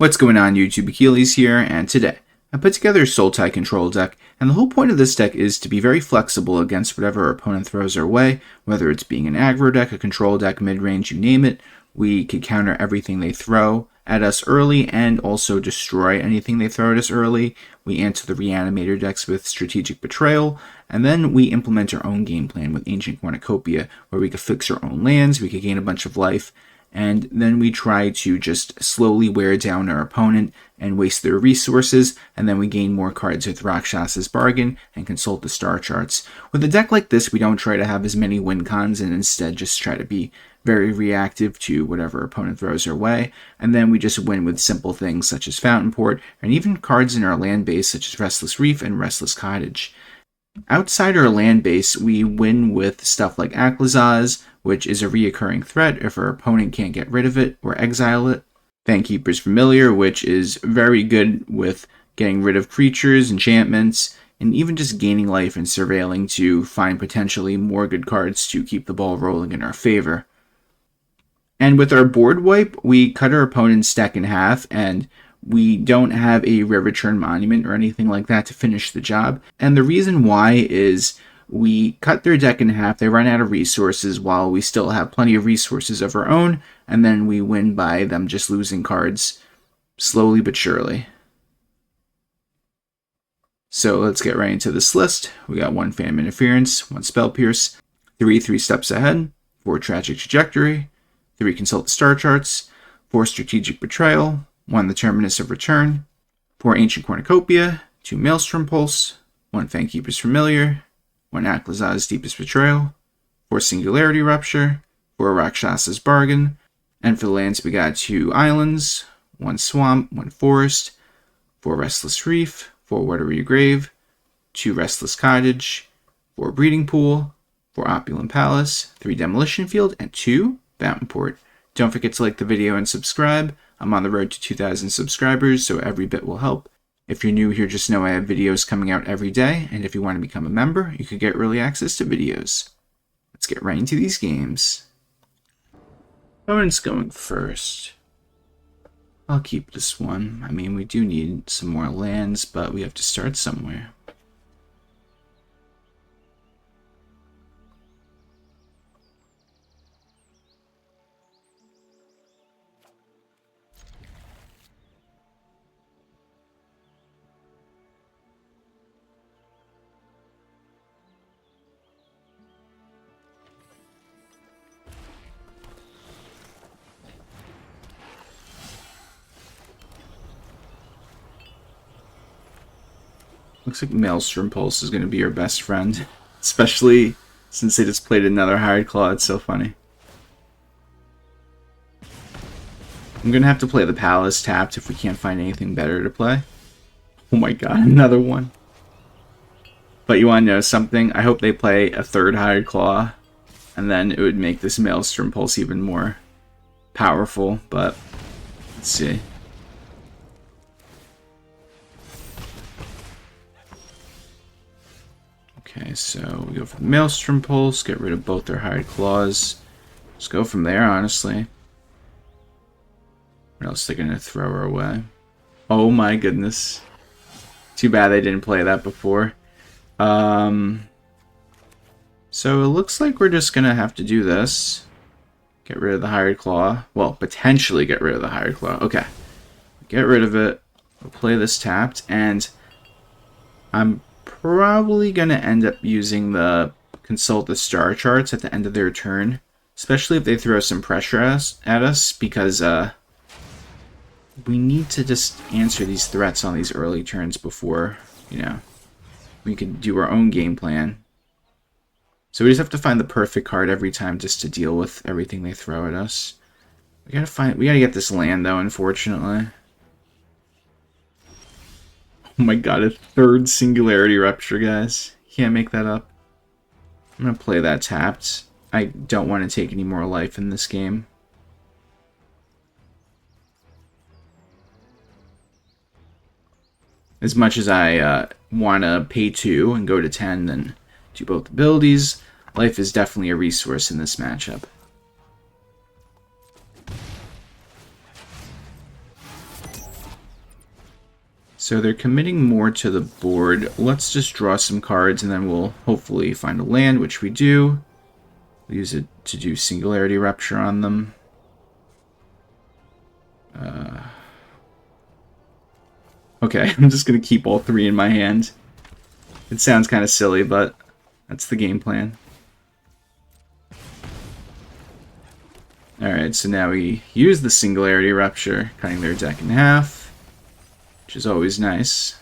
What's going on YouTube, Achilles here, and today I put together a Sultai control deck, and the whole point of this deck is to be very flexible against whatever our opponent throws our way, whether it's being an aggro deck, a control deck, mid-range, you name it. We could counter everything they throw at us early and also destroy anything they throw at us early. We answer the Reanimator decks with Strategic Betrayal, and then we implement our own game plan with Ancient Cornucopia, where we could fix our own lands, we could gain a bunch of life, and then we try to just slowly wear down our opponent and waste their resources, and then we gain more cards with Rakshasa's Bargain and consult the star charts. With a deck like this, we don't try to have as many win cons and instead just try to be very reactive to whatever opponent throws our way, and then we just win with simple things such as Fountainport, and even cards in our land base such as Restless Reef and Restless Cottage. Outside our land base, we win with stuff like Aclazotz, which is a reoccurring threat if our opponent can't get rid of it or exile it. Fangkeeper's Familiar, which is very good with getting rid of creatures, enchantments, and even just gaining life and surveilling to find potentially more good cards to keep the ball rolling in our favor. And with our board wipe, we cut our opponent's deck in half, and we don't have a Rare Return Monument or anything like that to finish the job. And the reason why is we cut their deck in half, they run out of resources while we still have plenty of resources of our own, and then we win by them just losing cards slowly but surely. So let's get right into this list. We got 1 Phantom Interference, 1 Spell Pierce, 3 Steps Ahead, 4 Tragic Trajectory, 3 Consult the Star Charts, 4 Strategic Betrayal, 1 the Terminus of Return, 4 Ancient Cornucopia, 2 Maelstrom Pulse, 1 Fangkeeper's Familiar, 1 Aclazotz Deepest Betrayal, 4 Singularity Rupture, 4 Rakshasa's Bargain, and for the lands we got 2 Islands, 1 Swamp, 1 Forest, 4 Restless Reef, 4 Watery Grave, 2 Restless Cottage, 4 Breeding Pool, 4 Opulent Palace, 3 Demolition Field, and 2 Fountainport. Don't forget to like the video and subscribe. I'm on the road to 2,000 subscribers, so every bit will help. If you're new here, just know I have videos coming out every day, and if you want to become a member, you could get early access to videos. Let's get right into these games. Opponent's going first. I'll keep this one. I mean, we do need some more lands, but we have to start somewhere. Looks like Maelstrom Pulse is going to be your best friend, especially since they just played another Hired Claw. It's so funny. I'm going to have to play the Palace tapped if we can't find anything better to play. Oh my god, another one. But you want to know something? I hope they play a third Hired Claw, and then it would make this Maelstrom Pulse even more powerful, but let's see. Okay, so we go for the Maelstrom Pulse, get rid of both their Hired Claws. Just go from there, honestly. What else are they going to throw our way? Oh my goodness. Too bad they didn't play that before. So it looks like we're just going to have to do this. Get rid of the Hired Claw. Well, potentially get rid of the Hired Claw. Okay. Get rid of it. We'll play this tapped, and I'm probably going to end up using the Consult the Star Charts at the end of their turn, especially if they throw some pressure at us, because we need to just answer these threats on these early turns before, you know, we can do our own game plan. So we just have to find the perfect card every time just to deal with everything they throw at us. We gotta get this land though, unfortunately. Oh my god, a third Singularity Rupture, guys. Can't make that up. I'm going to play that tapped. I don't want to take any more life in this game. As much as I want to pay 2 and go to 10, then do both abilities, life is definitely a resource in this matchup. So they're committing more to the board. Let's just draw some cards and then we'll hopefully find a land, which we do. We'll use it to do Singularity Rupture on them. Okay, I'm just going to keep all three in my hand. It sounds kind of silly, but that's the game plan. Alright, so now we use the Singularity Rupture, cutting their deck in half, which is always nice.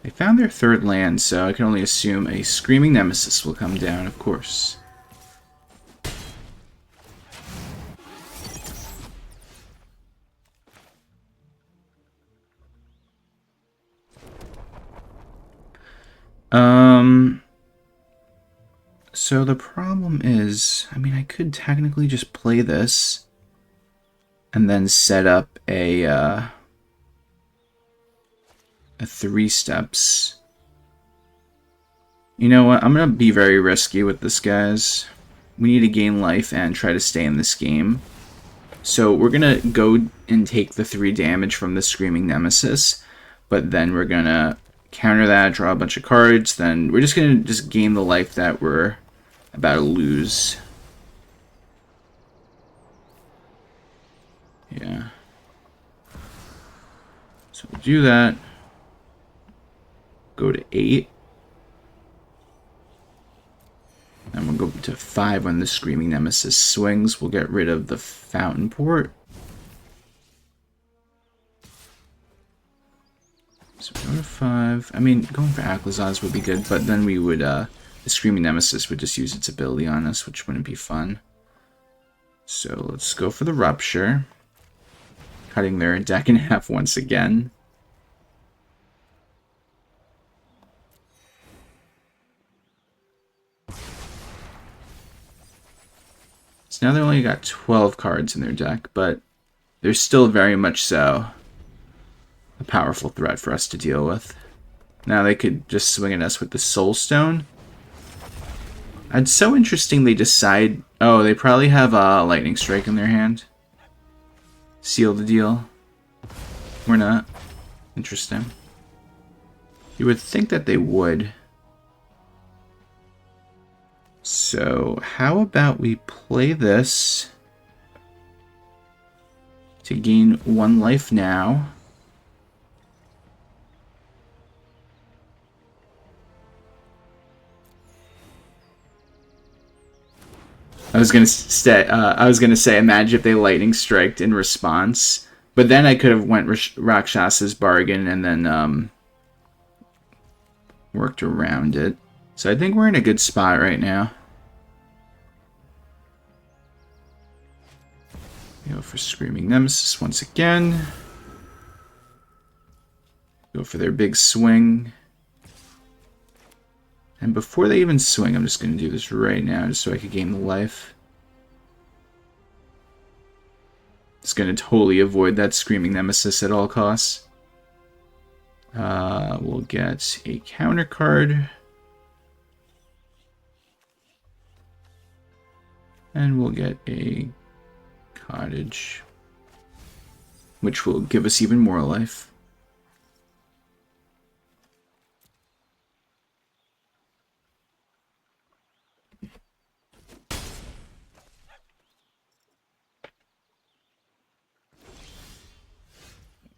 They found their third land, so I can only assume a Screaming Nemesis will come down, of course. So the problem is, I mean, I could technically just play this and then set up a 3 steps. You know what? I'm going to be very risky with this, guys. We need to gain life and try to stay in this game. So we're going to go and take the 3 damage from the Screaming Nemesis, but then we're going to counter that, draw a bunch of cards, then we're just going to just gain the life that we're about to lose. Yeah. So we'll do that. Go to 8. And we'll go to 5 when the Screaming Nemesis swings. We'll get rid of the Fountainport. So go to 5. I mean, going for Aclazotz would be good, but then we would, the Screaming Nemesis would just use its ability on us, which wouldn't be fun. So let's go for the Rupture. Cutting their deck in half once again. So now they only got 12 cards in their deck, but they're still very much so a powerful threat for us to deal with. Now they could just swing at us with the Soul Stone. It's so interesting they decide... Oh, they probably have a Lightning Strike in their hand. Seal the deal. Or not. Interesting. You would think that they would. So, how about we play this to gain 1 life now. I was gonna say, imagine if they Lightning Striked in response, but then I could have went Rakshas's Bargain and then worked around it. So I think we're in a good spot right now. Go for Screaming Nemesis once again. Go for their big swing. And before they even swing, I'm just going to do this right now, just so I can gain the life. Just going to totally avoid that Screaming Nemesis at all costs. We'll get a counter card. And we'll get a cottage, which will give us even more life.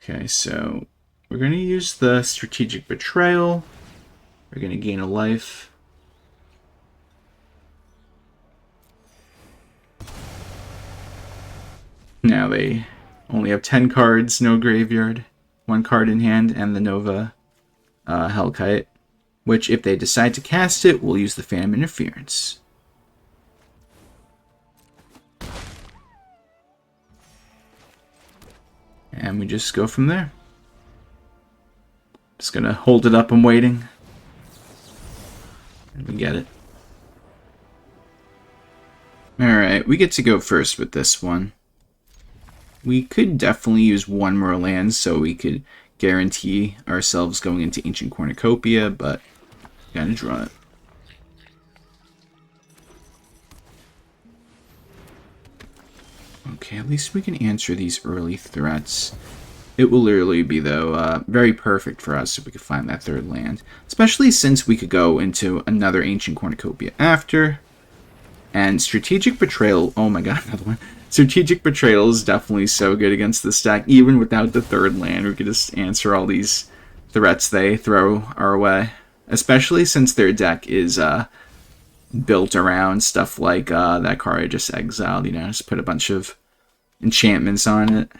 Okay, so we're going to use the Strategic Betrayal. We're going to gain a life. Now they only have 10 cards, no graveyard, 1 card in hand, and the Nova Hellkite, which if they decide to cast it, we'll use the Phantom Interference. And we just go from there. Just gonna hold it up, I'm waiting. And we get it. Alright, we get to go first with this one. We could definitely use 1 more land so we could guarantee ourselves going into Ancient Cornucopia, but gotta draw it. Okay, at least we can answer these early threats. It will literally be, though, very perfect for us if we could find that third land. Especially since we could go into another Ancient Cornucopia after. And Strategic Betrayal, oh my god, another one. Strategic Betrayal is definitely so good against this deck. Even without the third land, we could just answer all these threats they throw our way. Especially since their deck is built around stuff like that card I just exiled. You know, just put a bunch of enchantments on it.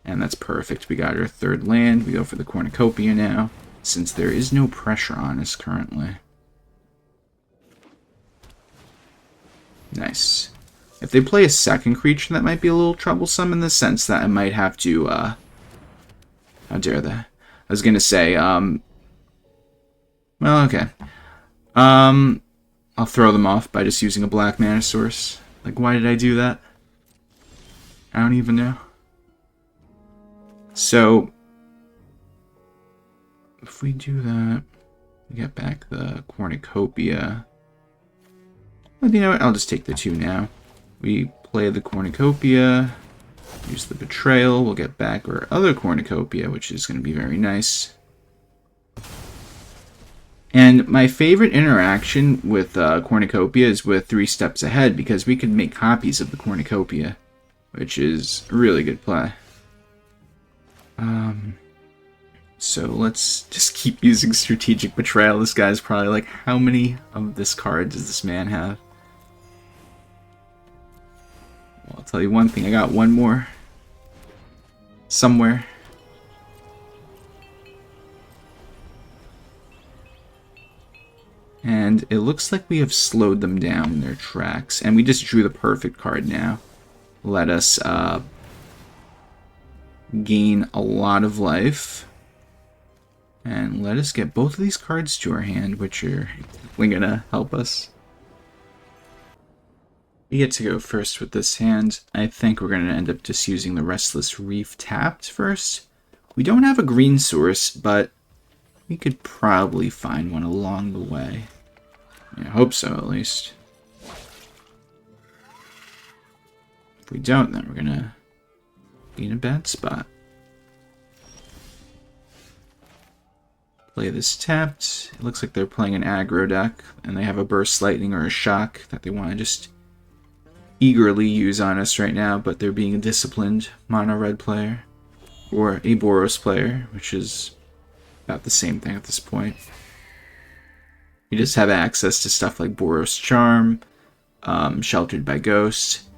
And that's perfect. We got our third land. We go for the Cornucopia now, since there is no pressure on us currently. Nice. If they play a second creature, that might be a little troublesome in the sense that I might have to, how dare they? I was gonna say, well, okay. I'll throw them off by just using a black mana source. Like, why did I do that? I don't even know. So, if we do that, we get back the Cornucopia. Well, you know what? I'll just take the 2 now. We play the Cornucopia, use the Betrayal, we'll get back our other Cornucopia, which is going to be very nice. And my favorite interaction with Cornucopia is with 3 steps ahead, because we can make copies of the Cornucopia, which is a really good play. So let's just keep using Strategic Betrayal. This guy's probably like, how many of this card does this man have? Well, I'll tell you one thing, I got one more. Somewhere. And it looks like we have slowed them down in their tracks. And we just drew the perfect card now. Let us gain a lot of life. And let us get both of these cards to our hand, which are definitely going to help us. We get to go first with this hand. I think we're going to end up just using the Restless Reef tapped first. We don't have a green source, but we could probably find one along the way. I hope so, at least. If we don't, then we're going to be in a bad spot. Play this tapped. It looks like they're playing an aggro deck, and they have a Burst Lightning or a Shock that they want to just eagerly use on us right now, but they're being a disciplined mono red player, or a Boros player, which is about the same thing at this point. You just have access to stuff like Boros Charm, Sheltered by Ghost,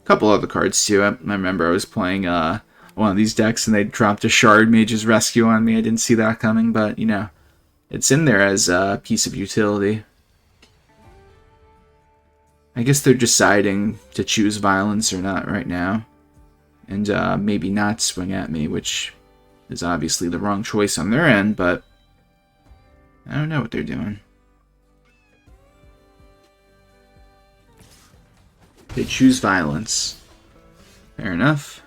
a couple other cards too. I remember I was playing one of these decks and they dropped a Shard Mage's Rescue on me. I didn't see that coming, but you know, it's in there as a piece of utility. I guess they're deciding to choose violence or not right now, and maybe not swing at me, which is obviously the wrong choice on their end, but I don't know what they're doing. They choose violence. Fair enough.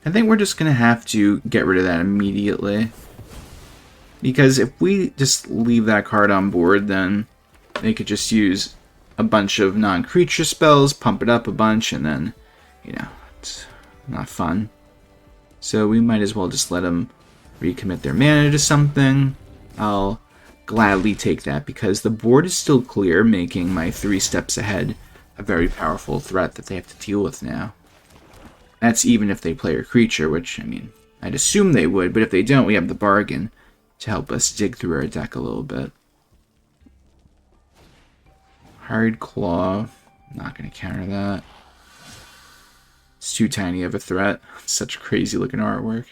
I think we're just going to have to get rid of that immediately. Because if we just leave that card on board, then they could just use a bunch of non-creature spells, pump it up a bunch, and then, you know, it's not fun. So we might as well just let them recommit their mana to something. I'll gladly take that because the board is still clear, making my 3 steps ahead a very powerful threat that they have to deal with now. That's even if they play a creature, which, I mean, I'd assume they would, but if they don't, we have the bargain to help us dig through our deck a little bit. Hard Claw, not going to counter that. It's too tiny of a threat. Such crazy looking artwork.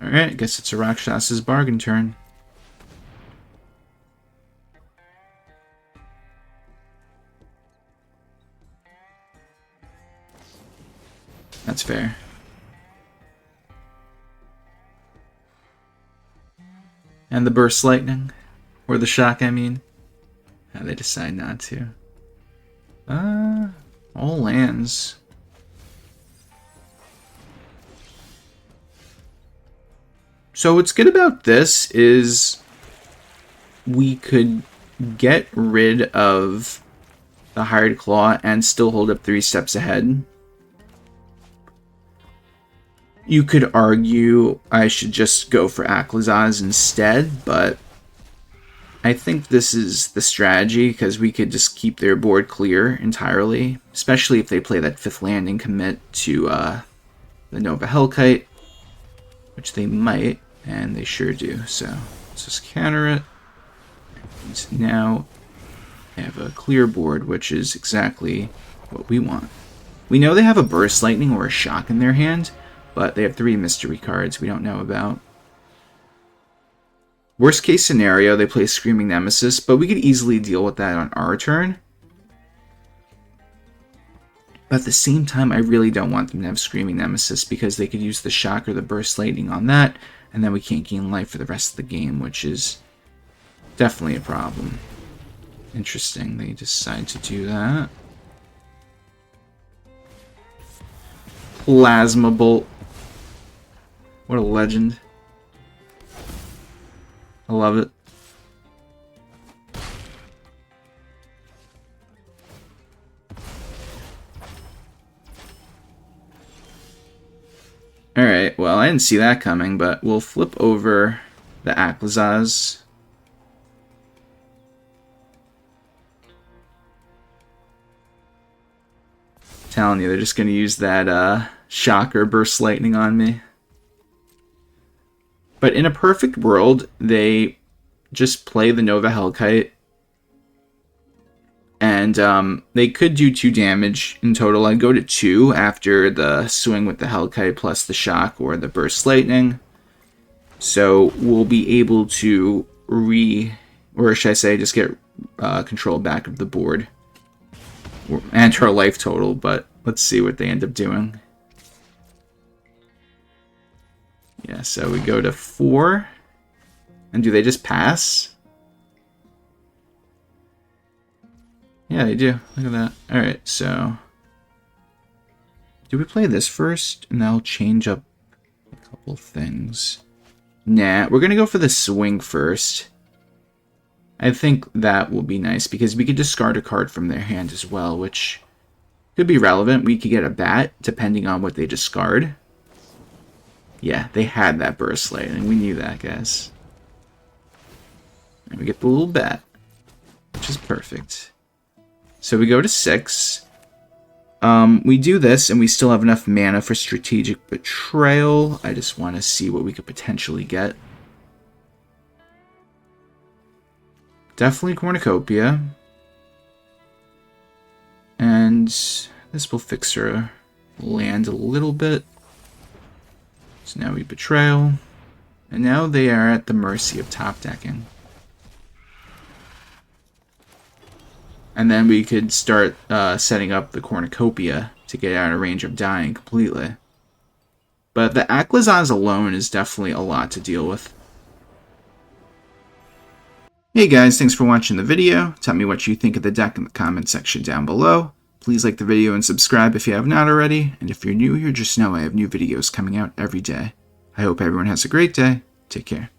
Alright, I guess it's a Rakshas's bargain turn. That's fair. And the Burst Lightning. Or the Shock, I mean. How they decide not to. All lands. So what's good about this is we could get rid of the Hired Claw and still hold up 3 steps ahead. You could argue I should just go for Aclazotz instead, but I think this is the strategy because we could just keep their board clear entirely, especially if they play that 5th landing commit to the Nova Hellkite, which they might, and they sure do. So let's just counter it. And now they have a clear board, which is exactly what we want. We know they have a Burst Lightning or a Shock in their hand, but they have 3 mystery cards we don't know about. Worst case scenario, they play Screaming Nemesis, but we could easily deal with that on our turn. But at the same time, I really don't want them to have Screaming Nemesis because they could use the Shock or the Burst Lightning on that, and then we can't gain life for the rest of the game, which is definitely a problem. Interesting, they decide to do that. Plasma Bolt. What a legend. I love it. Alright, well, I didn't see that coming, but we'll flip over the Aclazotz. Telling you, they're just going to use that Shocker Burst Lightning on me. But in a perfect world, they just play the Nova Hellkite. And they could do 2 damage in total. I'd go to 2 after the swing with the Hellkite plus the Shock or the Burst Lightning. So we'll be able to or should I say, just get control back of the board. And our life total, but let's see what they end up doing. Yeah, so we go to 4. And do they just pass? Yeah, they do. Look at that. Alright, so do we play this first? And that'll change up a couple things. Nah, we're going to go for the swing first. I think that will be nice because we could discard a card from their hand as well, which could be relevant. We could get a bat depending on what they discard. Yeah, they had that Burst Lightning. We knew that, guys. And we get the little bat, which is perfect. So we go to 6. We do this, and we still have enough mana for Strategic Betrayal. I just want to see what we could potentially get. Definitely Cornucopia. And this will fix our land a little bit. So now we Betrayal. And now they are at the mercy of top decking. And then we could start setting up the Cornucopia to get out of range of dying completely. But the Aclazotz alone is definitely a lot to deal with. Hey guys, thanks for watching the video. Tell me what you think of the deck in the comment section down below. Please like the video and subscribe if you have not already. And if you're new here, just know I have new videos coming out every day. I hope everyone has a great day. Take care.